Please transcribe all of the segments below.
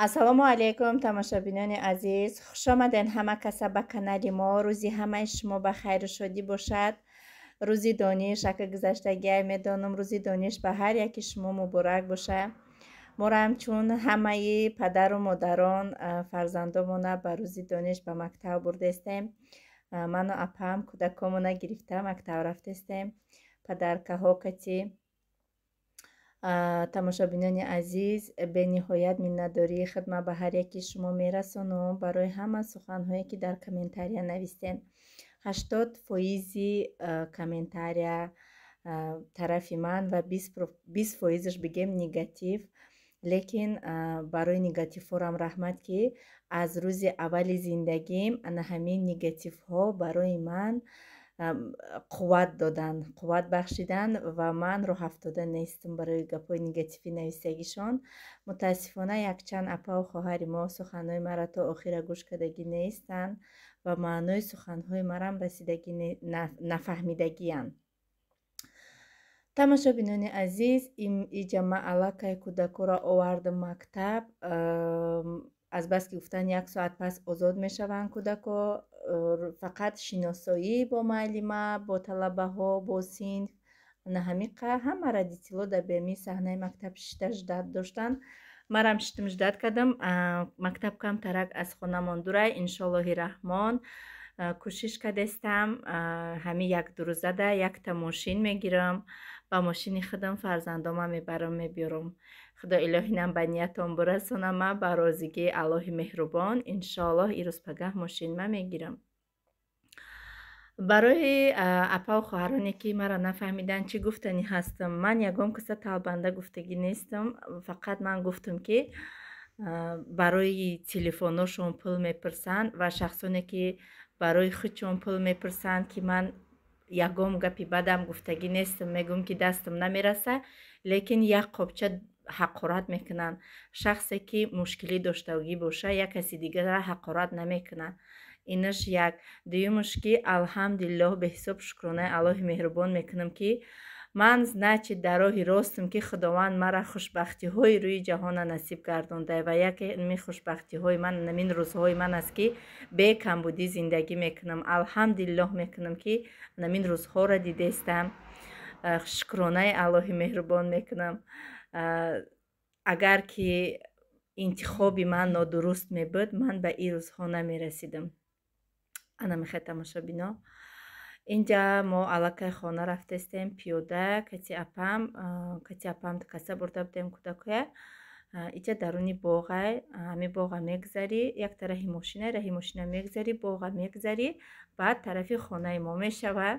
ассалому алайкум тамошобинони азиз, хуш омаден ҳама каса ба канали мо. рӯзи ҳамаи шумо ба хайру шодӣ бошад. рӯзи дониш ака гузаштагиай медонам рӯзи дониш ба ҳар яки шумо муборак бошад. моро ҳамчун ҳамаи падару модарон фарзандомона ба рӯзи дониш ба мактаб бурдестем. ману апам кӯдакомона гирифта мактаб рафтестем. падаркаҳо кати тамошобинони азиз, бениҳоят миннатдории хидмат ба ҳар яки шумо мерасонам барои ҳама суханҳое ки дар комментария навистен. 80% комментария тарафи ман ва 20%ш бигем негатив. лекин барои негативҳорам раҳмат ки аз рӯзи аввали зиндагим ана ҳамин негативҳо барои ман қувват додан, қувват бахшидан ва ман роҳ афтода нестам барои гапҳои негативи нависагишон. мутаассифона якчанд апаву хоҳари мо суханҳои маро то охира гӯш кардагӣ нестанд ва маънои суханҳои марам расидагӣ нафаҳмидагиянд. тамошобинони азиз, иҷа ма аллакай кӯдакоро овардам мактаб. азбаски гуфтан 1 соат пас озод мешаванд кӯдако. фақат шиносоӣ бо муаллима, бо талабаҳо, бо синф ҳама родитело дар беми саҳнаи мактаб ждат доштанд. марам шитм ждат кардам. мактаб камтарак аз хонамон дурай. иншоаллоҳи раҳмон кӯшиш кардестам ҳами 1-2 рӯзада якта мошин мегирам. ба мошини худам фарзандома мебарам мебиёрам. худо илоҳинам ба ниятам бирасонама ба розигии Аллоҳи меҳрубон. иншоаллоҳ ирӯз пагаҳ мошинма мегирам. барои апаву хоҳароне ки маро нафаҳмиданд чӣ гуфтанӣ ҳастам, ман ягон киса талбанда гуфтагӣ нестам. фақат ман гуфтам ки барои телефоношон пул мепурсанд ва шахсоне ки барои худшон пул мепурсанд ки ман ягон гапи бадам гуфтагӣ нестам. мегӯм ки дастам намераса, лекин як қопча ҳақорат мекунанд. шахсе ки мушкилӣ доштагӣ боша як каси дигара ҳақорат намекунад. инаш як. дуюмаш ки алҳамдулиллоҳ беҳисоб шукронаи Аллоҳи меҳрубон мекунам ки ман значи дар роҳи ростам ки худованд мара хушбахтиҳои рӯи ҷаҳона насиб гардонда ва яке ин хушбахтиҳои ман намин рӯзҳои ман аст ки бе камбудӣ зиндагӣ мекунам. алҳамдулиллоҳ мекунам ки намин рӯзҳоро дидестам. шукронаи Аллоҳи меҳрубон мекунам. агар ки интихоби ман нодуруст мебуд, ман ба ин рӯзҳо намерасидам. ана мехоҳед тамошобино. инҷа мо аллакай хона рафтестем пиёда. кати апам каса бурда будем кӯдакоя. иҷа даруни боғай. ҳами боға мегзарӣ, якта раҳи мошина мегзарӣ, боға мегзарӣ, баъд тарафи хонаи мо мешава.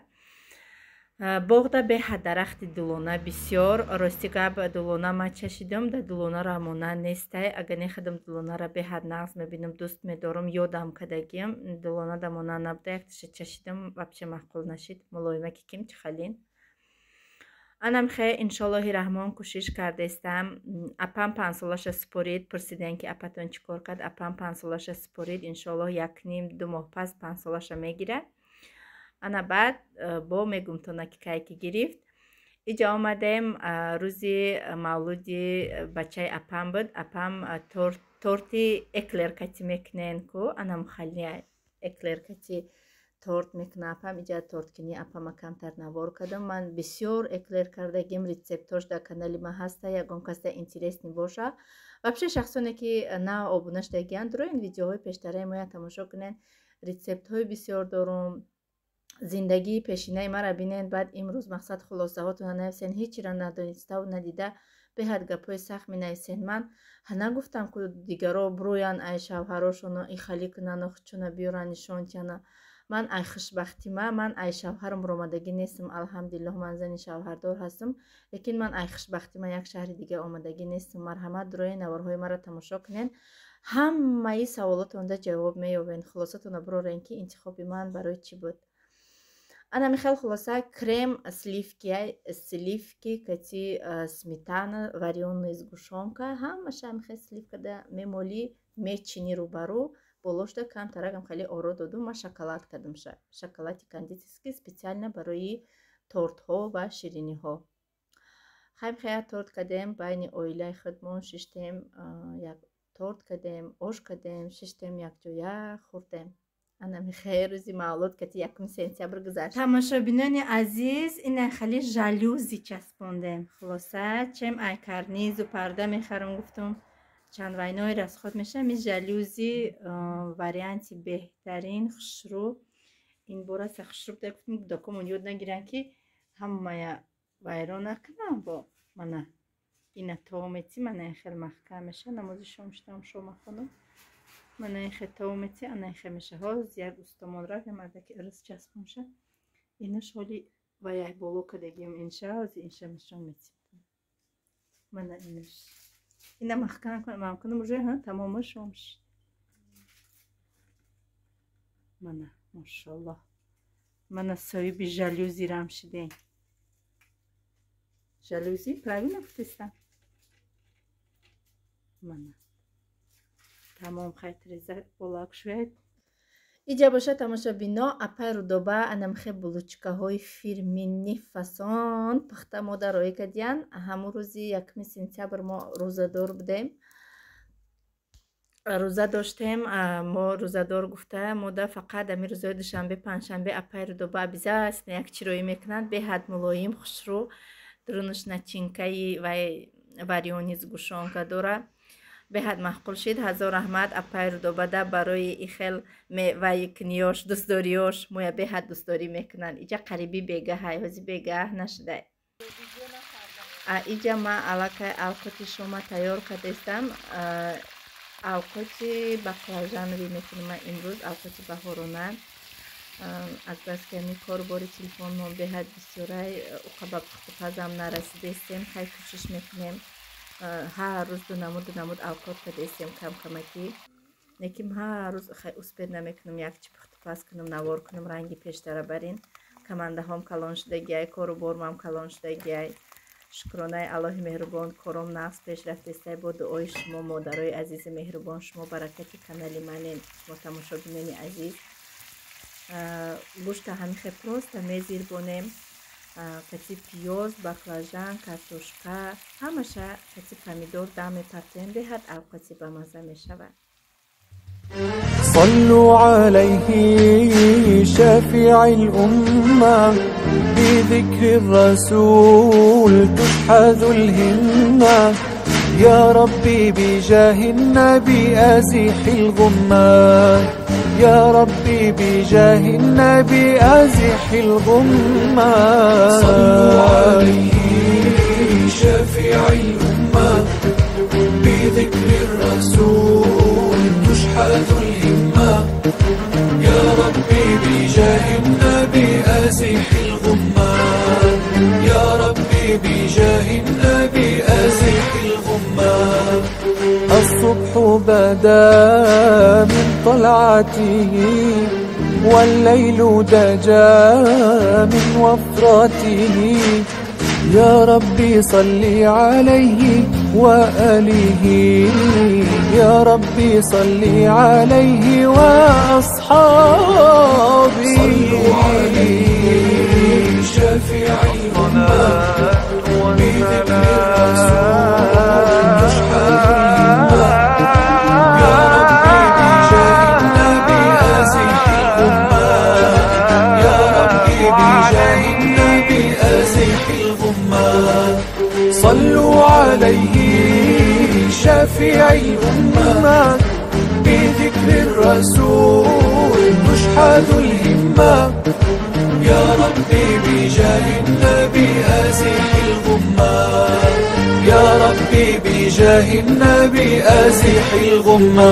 боғда беҳад дарахти дулона бисёр. рости гап дулона ма чашидам, да дулонара монанд нестай. агар нехадам дулонара беҳад нағз мебинам, дӯст медорам, ёдам кардагиам. дулона да монанд набуда, якташа чашидам, вабче маъқул нашид. мулоимаки ким чихалин. анам хе иншоаллоҳи раҳмон кӯшиш кардестам. апам 5 солаша супорид. пурсидем ки апатон чӣ кор кард. апам 5 солаша супорид. иншоаллоҳ 1.5-2 моҳ пас 5 солаша мегирад. ана баъд бо мегум то накикае ки гирифт. иҷа омадем. рӯзи мавлуди бачаи апам буд. апам торти эклер кати мекунен ку ана мухалли эклер кати торт мекуна апам. иҷа торткини апама камтар навор кардам. ман бисёр эклер кардагим. рецептош дар канали ма ҳаста. ягон каса интересни боша вабше шахсоне ки на обуна шудагиянд ро ин видеоҳои пештараи моя тамошо кунен. рецептҳои бисёр дорум. зиндагии пешинаи мара бинен. баъд имрӯз мақсад хулосаҳотона нависен. ҳечиро надониставу надида беҳад гапҳои сахт менависен. ман нагуфтам ку дигаро буроян ай шавҳарошона ихали кунана худшона биёран нишонтияна. ман ай хушбахтима. ман ай шавҳарам омадагӣ нестам. алҳамдулиллоҳ ман зани шавҳардор ҳастам. лекин ман ай хушбахтима як шаҳри дига омадагӣ нестам. марҳамат дурои наварҳои мара тамошо кунен. ҳамаи саволотонда ҷавоб меёбен. хулосатона бирорен ки интихоби ман барои чӣ буд. ана михел хулоса крем сливки кати сметана варённый сгущенка ҳамаша михел сливка да мемолӣ мечини рӯбарӯ болошда камтарагам хали оро додум. ма шоколад кардам. шоколади кондитерский специально барои тортҳо ва шириниҳо. хайм хая торт кардем. байни оилаи худмон шиштем. як торт кардем, ош кардем, шиштем якҷоя хӯрдем. Ана михаи рӯзи мавлуд ки 1 сентябр гузашт. Тамошобинони азиз, ина хали жалюзи часпондем. Хулоса чем ай карнизу парда мехарам гуфтам чанд вайнои расход меша. Ми жалюзи варианти беҳтарин хушрӯ. Ин бора са хушрӯ да гуфтам докумон ёд нагиран ки ҳамая вайрон накунам бо мана. Ина таомети мана хел маҳкам меша. Намози шом шудам шома хонам. Мана хе таомети ана хе меша. Ҳоз як устомон рафт мардаки ирс часпонша. Инаш ҳоли ва як боло кадагим инша ҳози инша мешон метим. Мана инаш. Ина маҳкам конам уже тамома шомш. Мана машаллоҳ. Мана соҳиби жалюзи рам шидем. Жалюзи правильно гуфтистам? Мана. Тамом хайтреза болак шуяд. Иҷа боша тамошобино апай рудоба анамхе булучкаҳои фирмини фасон пахта модар роӣ кардиян. Ҳамун рӯзи 1 сентябр мо рӯзадор будем. Рӯза доштем. Мо рӯзадор гуфта мода фақат ами рӯзои душанбе панҷшанбе апай рудоба абизаст як чироӣ мекунанд беҳад мулоим хушрӯ друнуш начинкаи вай варёни згушонка дора. Беҳад маъқул шид. Ҳазор раҳмат апай рудобада барои ихел меваи книёш дӯстдориёш моя беҳад дӯстдорӣ мекунанд. Иҷа қариби бегаҳай ҳози бегаҳ нашудай. Иҷа ма аллакай алқоти шома тайёр кардестам. Алқоти баклажанро мекунам имрӯз алқоти баҳорона. Албаски ами корбори телефонно беҳад бисёрай уқаба пухтупазам нарасидестем. Хай кӯшиш мекунем ҳар рӯз дунамуд алқот кардестем камакӣ. Лекин ҳар рӯз хай успед намекунам якчи пухтупаз кунам навор кунам ранги пештара барин. Камандаҳом калон шудагиай корубормам калон шудагиай. Шукронаи Аллоҳи меҳрубон кором нағз пеш рафтестай бо дуои шумо модарои азизи меҳрубон шумо баракати канали манен шумо тамошобинони азиз. гӯшта ҳамихе проста мезирбонем. Кати пиёз, баклажан, картошка, ҳамаша кати помидор дам мепартем беҳад авқати бамаза мешавад. صلوا عليه شافع الأمة بذكر الرسول تشحذ الهمة يا ربي بجاه النبي أزح الغمة يا ربي بجاه النبي أزح الغمة صلوا عليه شافع الأمة بذكر الرسول تشحذ الهمة يا ربي بجاه النبي أزح الغمة يا ربي بجاه النبي أزح الغمة الصبح بدا من طلعته والليل دجا من وفرته يا ربي صل عليه وآله يا ربي صل عليه وأصحابه صلوا عليه شافع الأمة بذكر الرسول تشحذ الهمة يا ربي بجاه النبي أزح الغمة يا ربي بجاه النبي أزح الغمة صلوا عليه شافع الأمة بذكر الرسول تشحذ الهمة يا ربي بجاه النبي أزح الغمة يا ربي بجاه النبي أزح الغمة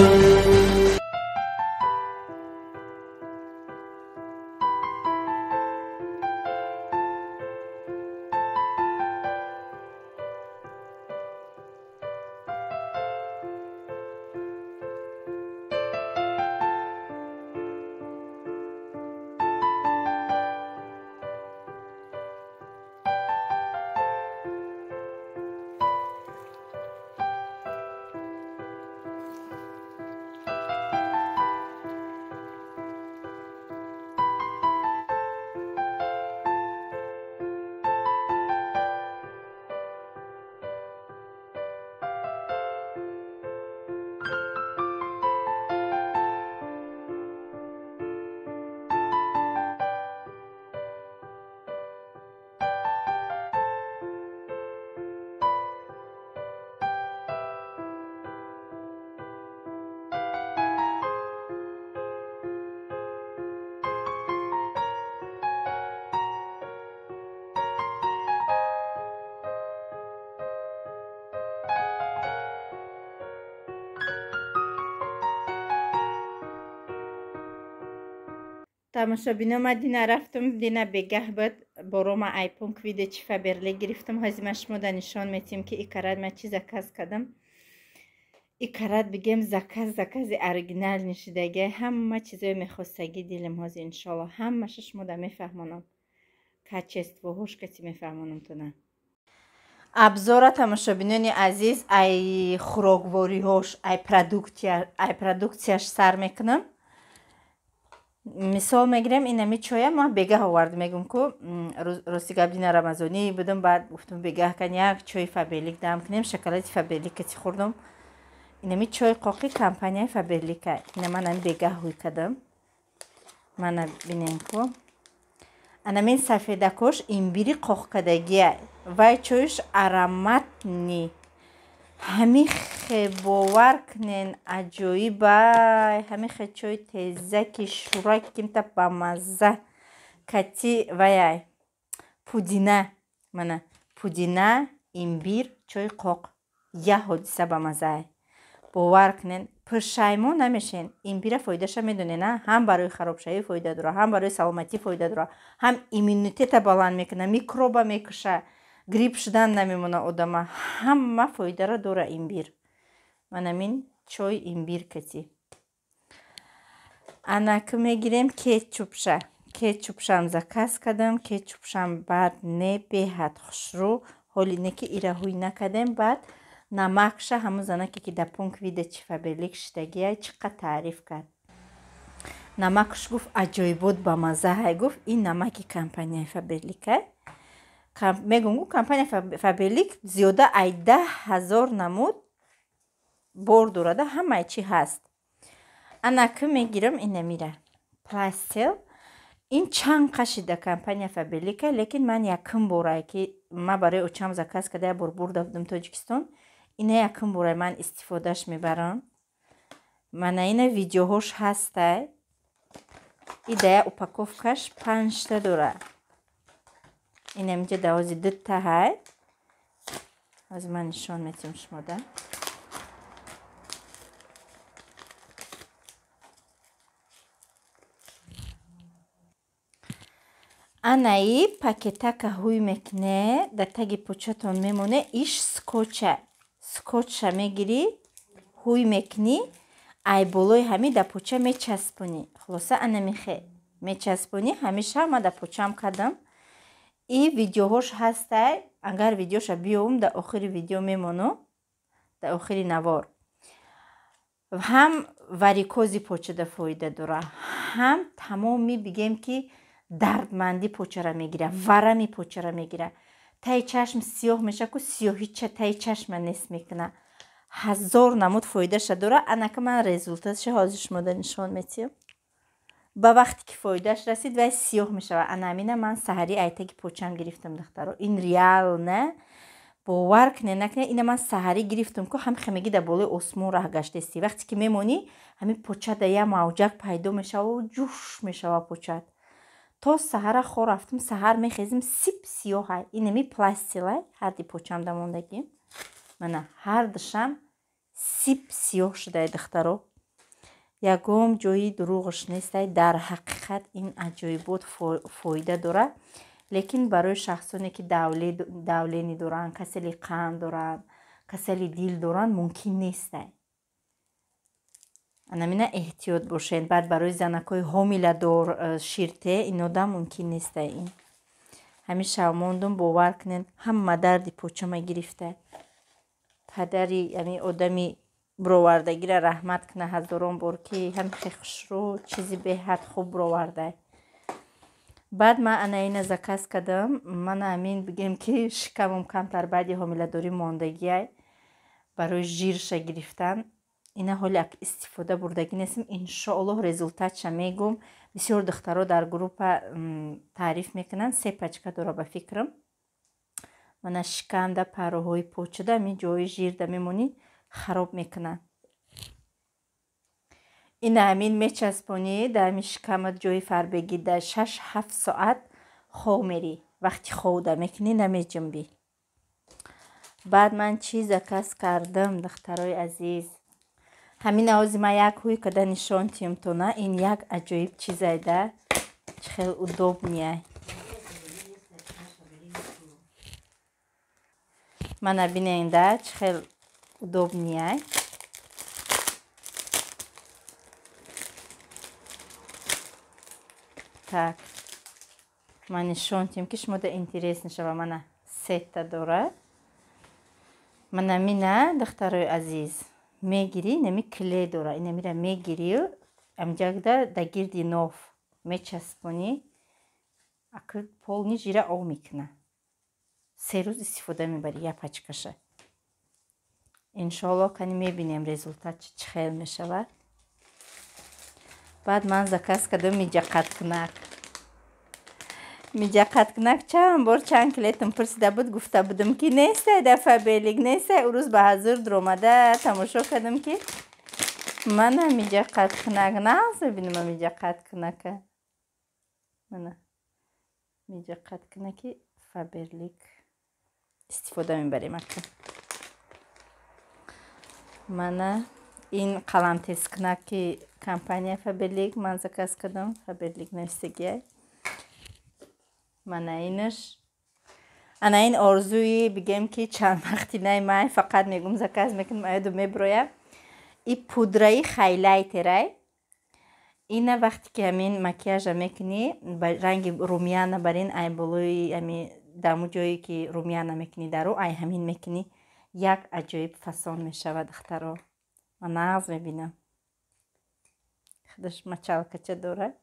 тамошобино ма дина рафтум дина бегах буд борома айпонк виде чи фаберле гирифтам ҳозима шумода нишон метим ки икарад ма чи заказ кардам икарад бигем закази оригинал нишидаги ҳама чизои мехостаги дилим ҳозир иншоалло ҳамаша шумода мефаҳмонам качествоҳош кати мефаҳмонам то на абзора тамошобинони азиз ай хӯроквориҳош ай продукцияш сар мекунам мисол мегирем инами чоя ма бегаҳ оварда мегум ку рости гап дина рамазонӣ будам баъд гуфтам бегаҳ кан як чои фаберлик дам кунем шоколади фаберлик кати хӯрдам инами чои қоқи компанияи фаберлика ина ман ами бегаҳ ҳуй кардам мана бинем ку анамин сафедакош имбири қоқкадагия вай чоиш ароматни ҳамихе бовар кунен аҷоибай ҳамихе чои тезаки шурак кимта ба мазза кати ваяй пудина мана пудина имбир чои қоқ я ҳодиса ба маззаи бовар кунен пуршаймон намешен имбира фоидаша медонена ҳам барои харобшавӣ фоида дора ҳам барои саломатӣ фоида дора ҳам иммунитета баланд мекуна микроба мекуша грипп шудан намемона одама ҳама фоидара дора имбир манамин чой имбир кати анаку мегирем кетчупшам заказ кардам кетчупшам баъд не беҳад хушрӯ ҳоли не ки ира ҳуй накардем баъд намакша ҳамун занаке ки да пунк виде чи фаберлик шидагия чӣ қад таъриф кард намакш гуфт аҷоибот ба маззаҳай гуфт ин намаки компанияи фаберликай мегум гуфт компанияи фаберлик зиёда ай 10,000 намуд бор дорада ҳамаи чи ҳаст анаку мегирам инамира пластел ин чанд қашида компания фаберлика лекин ман якум борае ки ма барои очам заказ карда як бор бурда будам тоҷикистон ина якум борае ман истифодаш мебарам мана ина видеоҳош ҳастай идая упаковкаш 5 дора ин амиҷа давози дутта ҳай ҳозир ман нишон метим шумода анаи пакетака ҳуй мекуне да таги початон мемоне иш скотча мегирӣ ҳуй мекунӣ ай болои ҳами да поча мечаспонӣ хулоса анамихе мечаспонӣ ҳамеша ма да почам кардам и видеоҳош ҳастай агар видеоша биёвум да охири видео мемону да охири навор ҳам варикози почада фоида дора ҳам тамоми бигем ки дардманди почара мегира варами почара мегира таи чашм сиёҳ мешаку сиёҳича таи чашма нест мекуна 1000 намуд фоидаша дора анака ман результатша ҳозир шумода нишон метиҳам ба вақте ки фоидаш расид вай сиёҳ мешава анамина ман саҳари айтаги почам гирифтам духтаро ин реал не бовар куне накуне ина ман саҳарӣ гирифтам ку ҳам хемагӣ да болои осмон раҳ гаштаисти вақте ки мемонӣ ҳами почат да я мавҷак пайдо мешаву ҷӯш мешава почат то саҳара хо рафтам саҳар мехезим сип сиёҳай инами пластилай ҳарди почам да мондагӣ мана ҳардашам сип сиёҳ шудай духтаро ягон ҷои дурӯғаш нестай дар ҳақиқат ин аҷоибот фоида дора лекин барои шахсоне ки давлени доранд касали қанд доранд касали дил доранд мумкин нестай анамина эҳтиёт бошед баъд барои занакои ҳомиладор ширте инода мумкин нестай ин ҳамеша мондум бовар кунен ҳама дарди почама гирифта падари яъни одами бировардагира раҳмат куна ҳазорон бор ки ҳамихе хушрӯ чизи беҳад хуб бировардай баъд ман анаина заказ кардам ман амин бигем ки шикамам камтар баъди ҳомиладорӣ мондагиай барои жирша гирифтан ина ҳоли истифода бурдагӣ нестам иншоаллоҳ результатша мегум бисёр духтаро дар группа таъриф мекунанд 3 пачка дора ба фикрам мана шикамда пароҳои почада ами ҷои жирда мемонӣ хароб мекунанд ина амин мечаспонӣ да ами шикамат ҷои фарбегӣ да 6-7 соат хов мерӣ вақти ховда мекунӣ намеҷунбӣ баъд ман чӣ заказ кардам духтарои азиз ҳамин ҳозир ман як ҳуй када нишон тиҳам то на ин як аҷоиб чизайда чихел удобнее. Мана бинен да чихел удобнее. Так. Ман нишонтим ки шумода интересно шава. Мана сетта дора. Мана мина духтарои азиз мегири нами клей дора. Ина мира мегири амҷагда да гирди нов мечаспони акр полни жира ов мекуна. 3 рӯз истифода мебари я пачкаша. иншоалло кани мебинем результат чи хел мешавад. баъд ман заказ кардам миҷақаткунак. Миҷақаткунак чанд бор чанд клиентам пурсида буд, гуфта будам ки нестай да Фаберлик, нестай. урӯз ба ҳазур дуромада тамошо кардам ки мана миҷақаткунак нағз мебинам. миҷақаткунака мана миҷақаткунаки Фаберлик истифода мебарем ака. Мана ин қаламтескунаки компания Фаберлик ман заказ кардам. Фаберлик навистагия. Мана инаш ана ин орзуи бигем ки чанд вақти най май фақат мегум заказ мекунам аёду меброя. И пудраи хайлайтерай. Ина вақти ки ҳамин макияжа мекунӣ ранги румяна барин ай болои ами даму ҷое ки румяна мекунӣ дару ай ҳамин мекунӣ як аҷоиб фасон мешавад духтаро. Ман нағз мебинам. худаш мачалкача дора.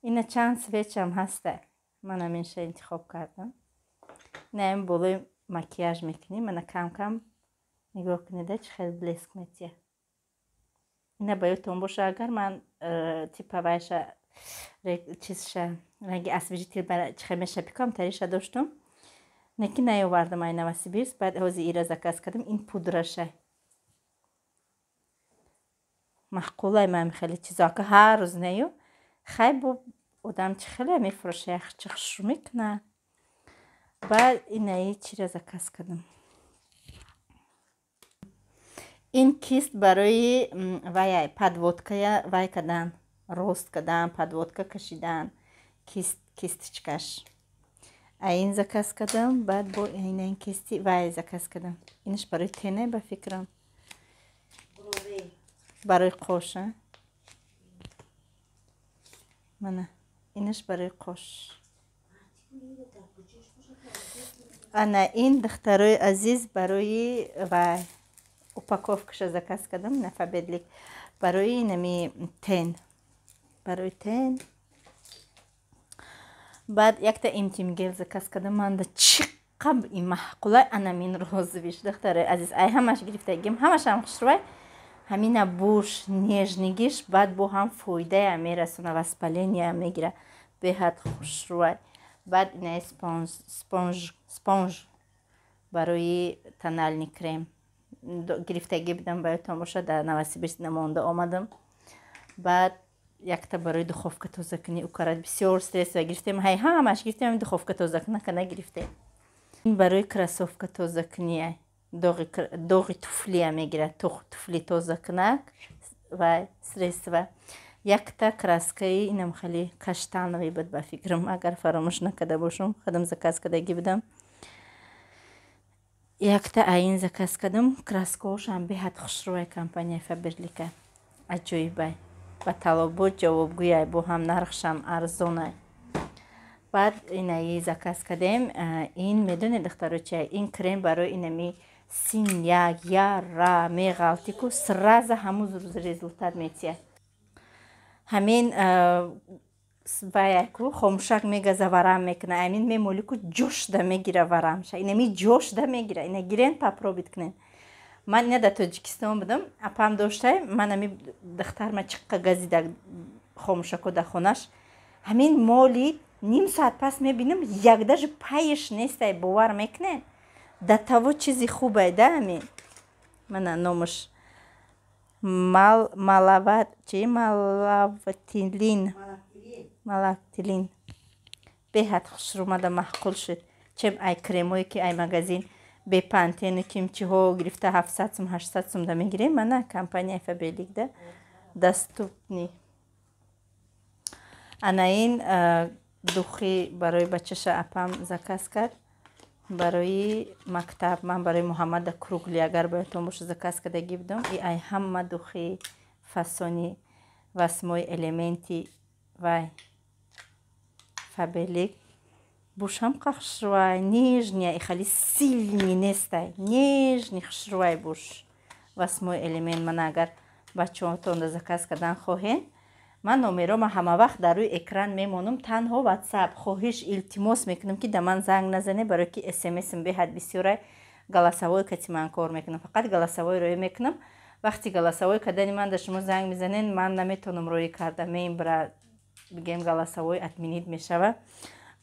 Ина чанд свечам ҳаста. Ман ҳаминша интихоб кардам. Ина ҳамин болои макияж мекунӣ. Мана кам кам нигоҳ кунида чӣ хел блеск метия. Ина ба ёдтон боша агар ман типавайша чизша ранги освежитель чӣ хел меша пикам тариша доштум. Неки наёвардам ай Новосибирск. баъд ҳозир ира заказ кардам. ин пудраша маъқулай ман хеле чизо ака ҳар рӯз наю хай бо одам чӣ хеле мефурӯша чӣ хушрӯ мекуна. баъд инаи чира заказ кардам. ин кист барои вай подводка вай кардан, рост кардан, подводка кашидан, кистичкаш. ин заказ кардам. баъд бо ин кисти вай заказ кардам. инаш барои тене ба фикрам. барои қоша. мана инаш барои қош. ана ин духтарои азиз барои вай упаковкаша заказ кардам на Фаберлик барои нами тен. барои тен. баъд якта интимгел заказ кардам. манда чиқаб ин маъқулай ана мин розивиш духтарои азиз ай ҳамаш гирифтагим ҳамашам хушрӯвай ҳамина буш нежнигиш баъд бо ҳам фоидая мерасона воспаления мегира беҳад хушрӯвай. баъд инаи спонж барои тональный крем гирифтагӣ будам ба ёдтон боша дар Новосибирск намонда омадам. баъд якта барои духовка тозакунӣ укарат бисёр стрессова гирифтем. ҳай ҳамаш гирифтем духовка тозакунака нагирифтем. ин барои красовка тозакунӣ доғи туфлия мегирад. туфли тозакунак ва средства. якта краскаи инам хеле каштанови буд ба фикрам агар фаромӯш накарда бошам худам заказ кардагӣ будам. якта аин заказ кардам. краскаҳошам беҳад хушрӯвай компания Фаберлика аҷоибай ба талабот ҷавобгӯяй бо ҳам нархшам арзонай. баъд инаи заказ кардем. ин медони духтаро чия ин крем барои инами синьяк яра меғалтику сразу ҳамун рӯз результат метия. ҳамин ваяку хомӯшак мегаза варам мекуна. ҳамин мемолику ҷошда мегира варамша. инами ҷошда мегира. ина гирен попробит кунен. ман ина дар Тоҷикистон будам. апам доштай ман ами духтарма чиққа газида хомӯшако дар хонаш. ҳамин моли ним соат пас мебинам якдажи пайш нестай бовар мекунен. да таво чизи хубай да ҳамин. мана номаш малактилин беҳад хушрӯмада маъқул шуд. чем ай кремое ки ай магазин бе пантену кимчиҳо гирифта 700 сум 800 сум да мегирем. мана компания Фаберлик да доступни. ана ин духи барои бачаша апам заказ кард барои мактаб. Ман барои Муҳаммада Кругли агар боятон боша заказ кардагӣ будам. И ай ҳама духи фасони васмои элементи вай Faberlic бушам хушрӯвай нежния и хали сильни нестай нежни хушрӯвай буш васмои элемент. Ман агар бачаҳотон да заказ кардан хоҳен ман номерома ҳама вақт дар рӯи экран мемонам. Танҳо WhatsApp хоҳиш илтимос мекунам ки да ман занг назане барои ки SMS-ам беҳад бисёрай галасавой кати ман кор мекунам. Фақат галасавой роӣ мекунам. вақти галасавой кардани ман да шумо занг мезанен ман наметонам роӣ карда меибра бигем галасавой админид мешава.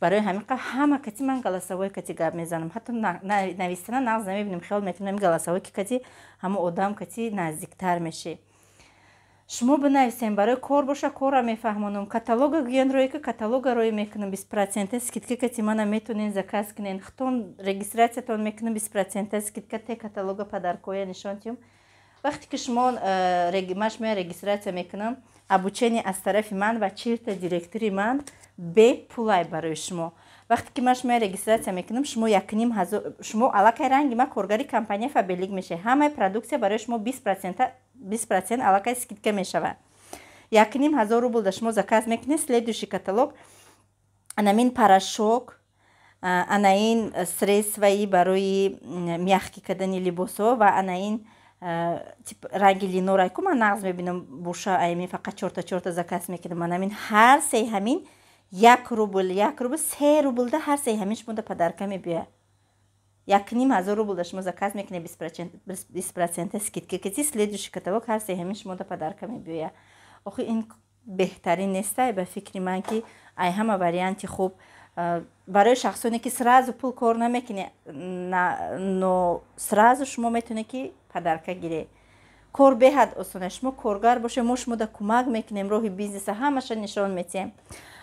барои ҳамин ҳама кати ман галасавой кати гап мезанам. ҳатто навистана нағз намебинам. хиёл мекунам галасавой ки кати ҳама одам кати наздиктар меши. шумо бинависем барои кор боша корра мефаҳмонам. каталога гӯян роӣ ки каталога роӣ мекунам. 20% скидка кати мана метонен заказ кунен. хитон регистратсиятон мекунам 20% скидка те каталога падаркоя нишонтиюм. вақте ки шумо машмая регистратсия мекунам обучение аз тарафи ман ва чирта директори ман бепулай барои шумо. вақте ки машмая регистратсия мекунам шумо 1500 шумо аллакай ранги ма коргари компания Faberlic меша. ҳамаи продуксия барои шумо 20% аллакай скидка мешава. 1500 рубл да шумо заказ мекунед. следующий каталог анамин порошок, анаин средстваи барои мягкӣ кардани либосҳо ва анаин ранги линорай ку ман нағз мебинам буша айми фақат 4 заказ мекунам. анамин ҳар се ҳамин 1 рубл 3 рубл да ҳар се ҳамин шумо да падарка мебиёя. 1500 рубл да шумо заказ мекунед 20% скидка кати. следующий каталог ҳар се ҳамин шумо да падарка мебиёя. охи ин беҳтарин нестай? ба фикри ман ки ай ҳама варианти хуб барои шахсоне ки сразу пул кор намекуне но сразу шумо метоне ки падарка гире. кор беҳад осона. шумо коргар боше мо шумо да кӯмак мекунем роҳи бизнеса ҳамаша нишон метиҳем.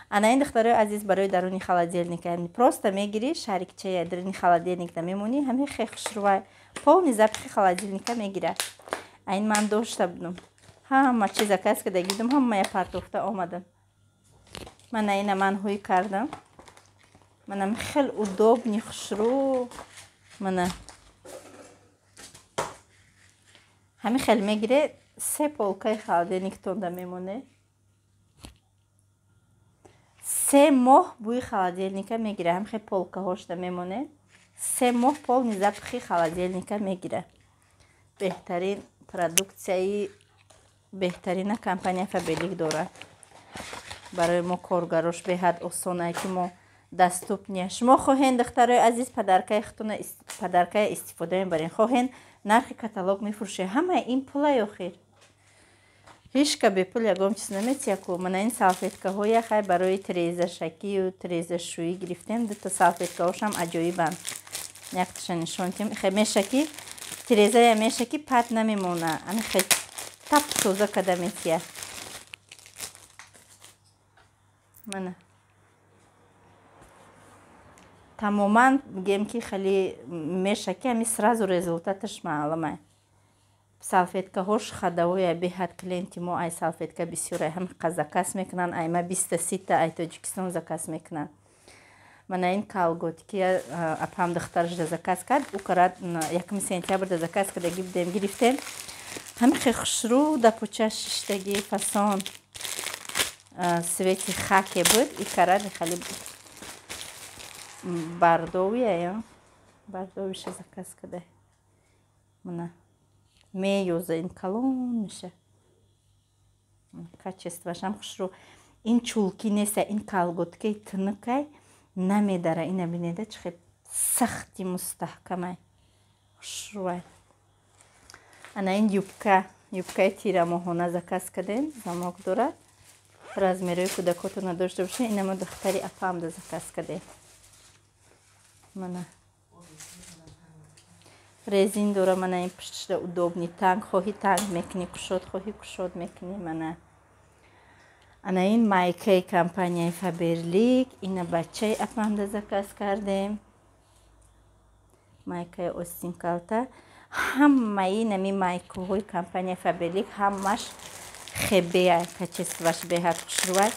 ана ин духтарои азиз барои даруни холодильника просто мегирӣ шарикчая даруни холодильникда мемонӣ ҳамин хе хушрӯвай полни запахи холодильника мегирад. айн ман дошта будам ҳама чи заказ кардаги будам ҳамая партофта омадам. ман аина ман ҳӯй кардам. манам хел удобни хушрӯ мана ҳамин хел мегире 3 полкаи холодильниктон да мемоне. 3 моҳ бӯи холодильника мегире. ҳам хе полкаҳош да мемоне. 3 моҳ полни запахи холодильника мегире. беҳтарин продуксияи беҳтарина компания Faberlic дорад. барои мо коргарош беҳад осона ки мо даступния. шумо хоҳен духтарои азиз падаркая истифода мебарен. хоҳен нархи каталог мефурӯше. ҳамаи ин пулай охир. ҳишка бепул ягон чиз наметияку. мана ин салфеткаҳо яхай барои тирезашакию тирезашӯӣ гирифтем. дута салфеткаҳошам аҷоибанд. якташа нишонтем. хе мешаки тирезая мешаки пат намемона. ани хе тап тоза када метия. мана тамоман мегем ки хеле мешаки ами сразу результаташ маълумай. салфеткаҳош хадавоя беҳад клиенти мо ай салфетка бисёрай ҳамиқа заказ мекунан. айма 20 ай Тоҷикистон заказ мекунан. мана ин калготки апам духтараш да заказ кард. ӯ карад 1 сентябр да заказ кардаги будем гирифтем. ҳамиқи хушрӯ да почаш шиштаги фасон свети хаке буд. и карад хали бардовия бардовиша заказ када. мана меёза ин калон меша. качествашам хушрӯ. ин чулки неста. ин калготкаи тинукай намедара. ина бинеда чӣ хел сахти мустаҳкамай хушрӯвай. ана ин юбкаи тирамоҳона заказ кадем. замок дорад. размерои кӯдакотона дошта боша. инамо духтари апам да заказ кадем. мана резин дора. мана ин пуштишда удобни. танг хоҳӣ танг мекунӣ. кушод хоҳӣ кушод мекунӣ. мана ана ин майкаи компанияи Faberlic. ина бачаи апам да заказ кардем. майкаи остин калта. ҳамаи нами майкаҳои компанияи Faberlic ҳамаш хебея качестваш беҳад хушрӯвай.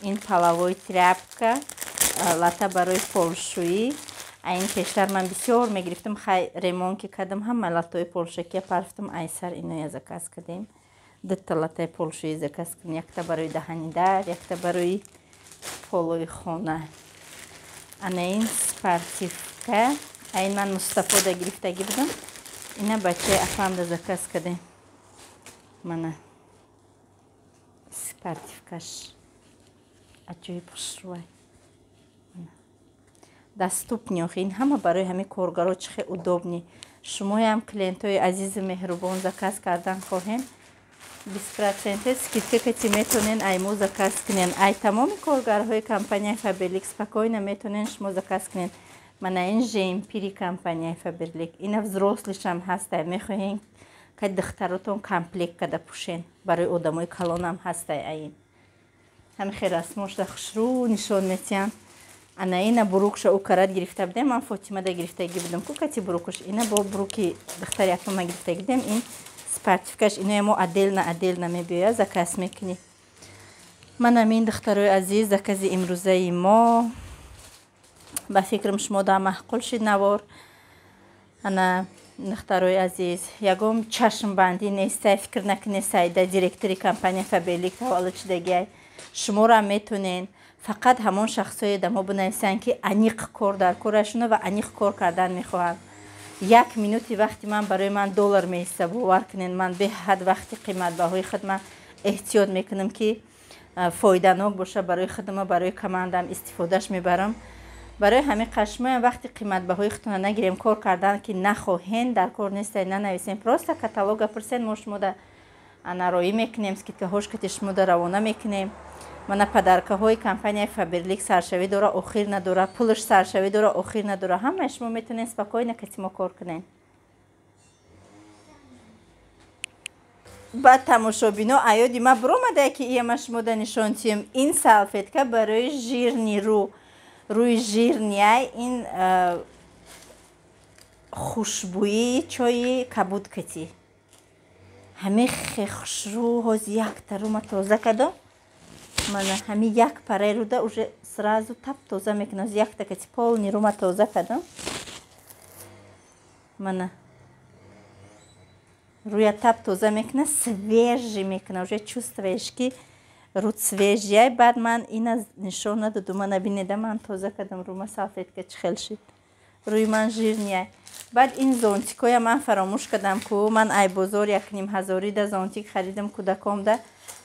ин половой тряпка лата барои полшӯӣ. ин пештар ман бисёр мегирифтам, хай ремон ки кардам ҳама латои полшакия парфтам ай сар иноя заказ кардем. Дутта латаи полшӯӣ заказ кардем, якта барои даҳани дар, якта барои полои хона. ана ин спортивка, ин ман Мустафода гирифтагӣ будам, ина бачаи апамда заказ кардем. Мана спортивкаш аҷоиб хушрӯай. Даступни охи ин ҳама барои ҳамин коргаро чихе удобни. Шумоям клиентои азизу меҳрубон заказ кардан хоҳем, 20% скидка кати метонен айму заказ кунен. Ай тамоми коргарҳои компанияи Faberlic спокойно метонен шумо заказ кунен. Мана ин жемпири компанияи Faberlic, ина взрослишам ҳастай, мехоҳен ка духтаротон комплект када пӯшен, барои одамои калонам ҳастай. Аин ҳамихе расмошда хушрӯ нишон метиҳан. ана ина бурукша укарат гирифта будем, ман Фотимада гирифтагӣ будам. Ку кати бурукуш, ина бо буруки духтари апама гирифтагӣ будем. Ин спортивкаш, иноя мо аделна мебиёя, заказ мекунӣ. Манам ин духтарои азиз, закази имрӯзаи мо. Ба фикрам шумо да маҳқул шид навор. ана духтарои азиз, ягон чашмбандӣ нестай, фикр накунед Саида директори компанияи Faberlic таваллуд шудагиай. Шуморо метонен фақат ҳамон шахсое да мо бинависанд ки аниқ кор дар корашона ва аниқ кор кардан мехоҳанд. 1 минути вақти ман барои ман $1 меиста, бовар кунед. Ман беҳад вақти қиматбаҳои худам эҳтиёт мекунам ки фоиданок боша барои худам, барои командам истифодаш мебарам. барои ҳамин қашмоям вақти қиматбаҳои худтона нагирем. кор кардан ки нахоҳен, дар кор нестай нанависем. Просто каталога пурсен, мо шумода нароӣ мекунем, скидкаҳош кати шумода равона мекунем. мана падаркаҳои компанияи Faberlic саршавӣ дора, охир надора, пулаш саршавӣ дора, охир надора. ҳамаи шумо метонед спокойно кати мо кор кунед. баъд тамошобино аёди ма биромадае ки ияма шумода нишон тиҳем. ин салфетка барои жирни рӯи жирнияй, ин хушбӯии чои кабуд кати. ҳамихе хушрӯ ҳози якта рӯма тоза кадо. мана ҳами як параи рӯда уже сразу тап тоза мекунам. якта кати полни рӯма тоза кадам. мана рӯя тап тоза мекуна, свежи мекуна, уже чувствуеш ки рӯд свежияй. баъд ман ина нишон надоду, мана бинеда ман тоза кадам рӯма салфетка чӣ хел шид. рӯи ман жирнияй. баъд ин зонтикоя ман фаромӯш кадам ку ман ай бозор 1500 зонтик харидам кӯдакомда.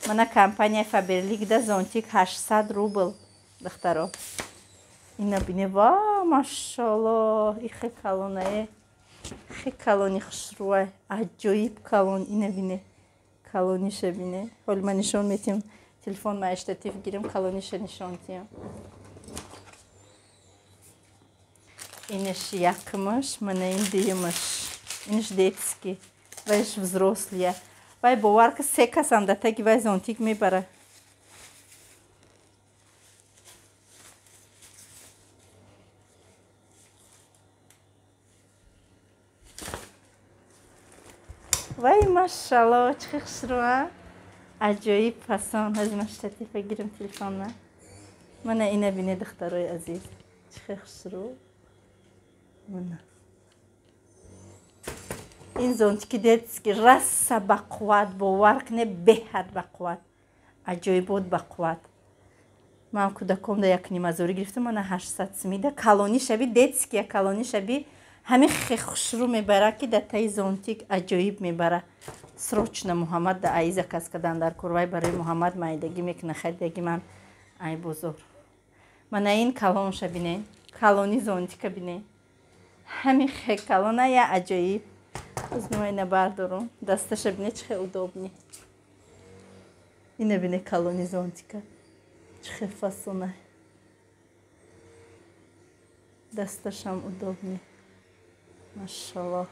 мана компанияи Faberlic да зонтик 800 рубл духтаро. ина бине, ва машалло, ихе калонае, хе калони хушрӯай, аҷоиб калон. ина бине, калониша бине. ҳоли ман нишон метиҳам, телефон ма штатив гирем, калониша нишон тиҳам. инаш якмаш, мана ин дуюмаш. инаш детский, вайш взрослия. вай бовар ка 3 касам датаги вай зонтик мебара. вай машалло, чихе хушрӯа, аҷоиб пасон. ҳазима штатифа гирам телефонна. мана ина бине духтарои азиз, чихе хушрӯ. мана ин зонтики детский раса ба қувват, бовар куне беҳад ба қувват, аҷоибот ба қувват. ман кӯдакомда 1500 гирифтам, мана 800 сумида. калони шаби детския, калони шаби ҳамин хе хушрӯ мебара ки датаи зонтик аҷоиб мебара. срочно Муҳаммад да аи заказ кадан дар кор. вай барои Муҳаммад майдагӣ мекуна, харидагӣ ман ай бозор. мана ин калонша бинен, калони зонтика бинен. ҳамин хе калона я аҷоиб. озмима ина бардорам, дасташа бине чихе удобни. ина бине калони зонтика, чихе фасона, дасташам удобни. машалло.